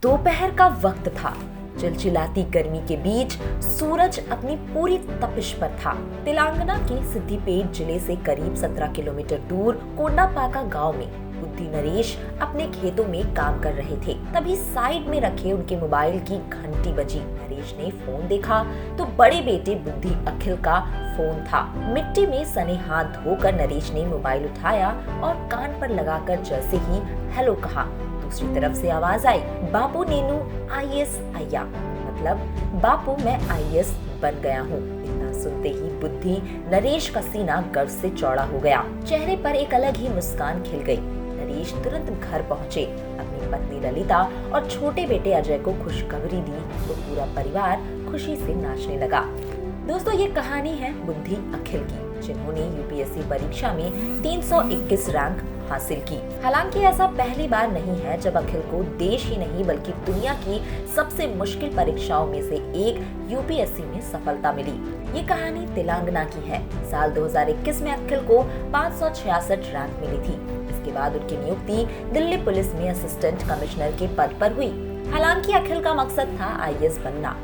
दोपहर का वक्त था। चिलचिलाती गर्मी के बीच सूरज अपनी पूरी तपिश पर था। तेलंगाना के सिद्दीपेट जिले से करीब 17 किलोमीटर दूर कोंडापाका गांव में बुद्धि नरेश अपने खेतों में काम कर रहे थे। तभी साइड में रखे उनके मोबाइल की घंटी बजी। नरेश ने फोन देखा तो बड़े बेटे बुद्धि अखिल का फोन था। मिट्टी में सने हाथ धोकर नरेश ने मोबाइल उठाया और कान पर लगाकर जैसे ही हेलो कहा, दूसरी तरफ से आवाज आई, बापू नेनू आईएएस आया, मतलब बापू मैं आईएएस बन गया हूँ। इतना सुनते ही बुद्धि नरेश का सीना गर्व से चौड़ा हो गया। चेहरे पर एक अलग ही मुस्कान खिल गई। नरेश तुरंत घर पहुँचे, अपनी पत्नी ललिता और छोटे बेटे अजय को खुशखबरी दी तो पूरा परिवार खुशी से नाचने लगा। दोस्तों, ये कहानी है बुद्धि अखिल की, जिन्होंने यूपीएससी परीक्षा में 321 रैंक हासिल की। हालांकि ऐसा पहली बार नहीं है जब अखिल को देश ही नहीं बल्कि दुनिया की सबसे मुश्किल परीक्षाओं में से एक यूपीएससी में सफलता मिली। ये कहानी तेलंगाना की है। साल 2021 में अखिल को 566 रैंक मिली थी। इसके बाद उनकी नियुक्ति दिल्ली पुलिस में असिस्टेंट कमिश्नर के पद पर हुई। हालांकि अखिल का मकसद था आईएएस बनना।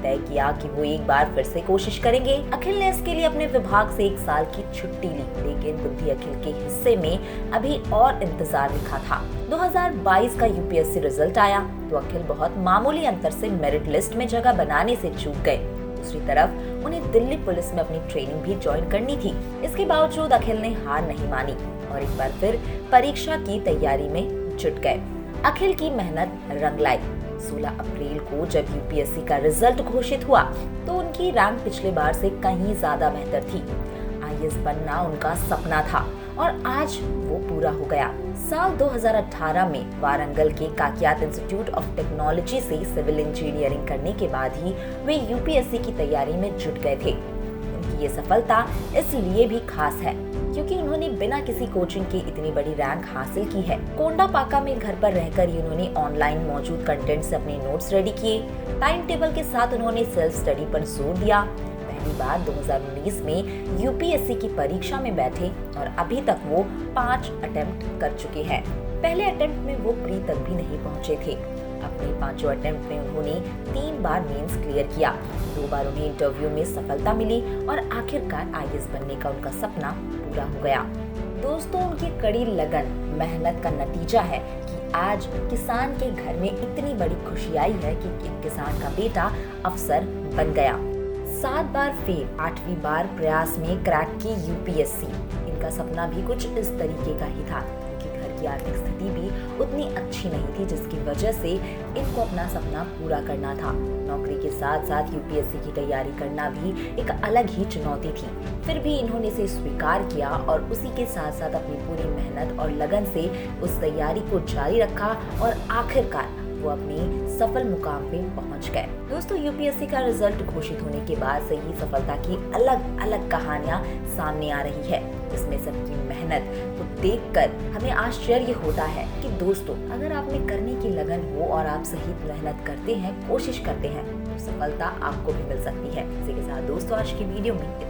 तय किया कि वो एक बार फिर से कोशिश करेंगे। अखिल ने इसके लिए अपने विभाग से 1 साल की छुट्टी ली, लेकिन बुद्धि अखिल के हिस्से में अभी और इंतजार लिखा था। 2022 का यूपीएससी रिजल्ट आया तो अखिल बहुत मामूली अंतर से मेरिट लिस्ट में जगह बनाने से चूक गए। दूसरी तरफ उन्हें दिल्ली पुलिस में अपनी ट्रेनिंग भी ज्वाइन करनी थी। इसके बावजूद अखिल ने हार नहीं मानी और एक बार फिर परीक्षा की तैयारी में जुट गए। अखिल की मेहनत रंग लाई। 16 अप्रैल को जब यूपीएससी का रिजल्ट घोषित हुआ तो उनकी रैंक पिछले बार से कहीं ज्यादा बेहतर थी। आईएएस बनना उनका सपना था और आज वो पूरा हो गया। साल 2018 में वारंगल के काकियात इंस्टीट्यूट ऑफ टेक्नोलॉजी से सिविल इंजीनियरिंग करने के बाद ही वे यूपीएससी की तैयारी में जुट गए थे। उनकी ये सफलता इसलिए भी खास है क्योंकि उन्होंने बिना किसी कोचिंग के इतनी बड़ी रैंक हासिल की है। कोंडापाका में घर पर रहकर ही उन्होंने ऑनलाइन मौजूद कंटेंट से अपने नोट्स रेडी किए। टाइम टेबल के साथ उन्होंने सेल्फ स्टडी पर जोर दिया। पहली बार 2019 में यूपीएससी की परीक्षा में बैठे और अभी तक वो 5 अटेम्प्ट कर चुके हैं। पहले अटेम्प्ट में वो प्री तक भी नहीं पहुंचे थे। अपने 5 अटेम्प्ट में उन्होंने 3 बार मेंस क्लियर किया। 2 बार उन्हें इंटरव्यू में सफलता मिली और आखिरकार आईएएस बनने का उनका सपना पूरा हो गया। दोस्तों, उनकी कड़ी लगन मेहनत का नतीजा है कि आज किसान के घर में इतनी बड़ी खुशी आई है कि किसान का बेटा अफसर बन गया। 7 बार फेल, 8वीं बार प्रयास में क्रैक की यूपीएससी। इनका सपना भी कुछ इस तरीके का ही था। की आर्थिक स्थिति भी उतनी अच्छी नहीं थी जिसकी वजह से इनको अपना सपना पूरा करना था। नौकरी के साथ साथ यूपीएससी की तैयारी करना भी एक अलग ही चुनौती थी। फिर भी इन्होंने इसे स्वीकार किया और उसी के साथ साथ अपनी पूरी मेहनत और लगन से उस तैयारी को जारी रखा और आखिरकार वो अपनी सफल मुकाम पे पहुंच गए। दोस्तों, यूपीएससी का रिजल्ट घोषित होने के बाद से ही सफलता की अलग अलग कहानियां सामने आ रही है, जिसमें सबकी मेहनत को देखकर हमें आश्चर्य होता है कि दोस्तों, अगर आप में करने की लगन हो और आप सही मेहनत करते हैं, कोशिश करते हैं, तो सफलता आपको भी मिल सकती है। इसी के साथ दोस्तों, आज की वीडियो में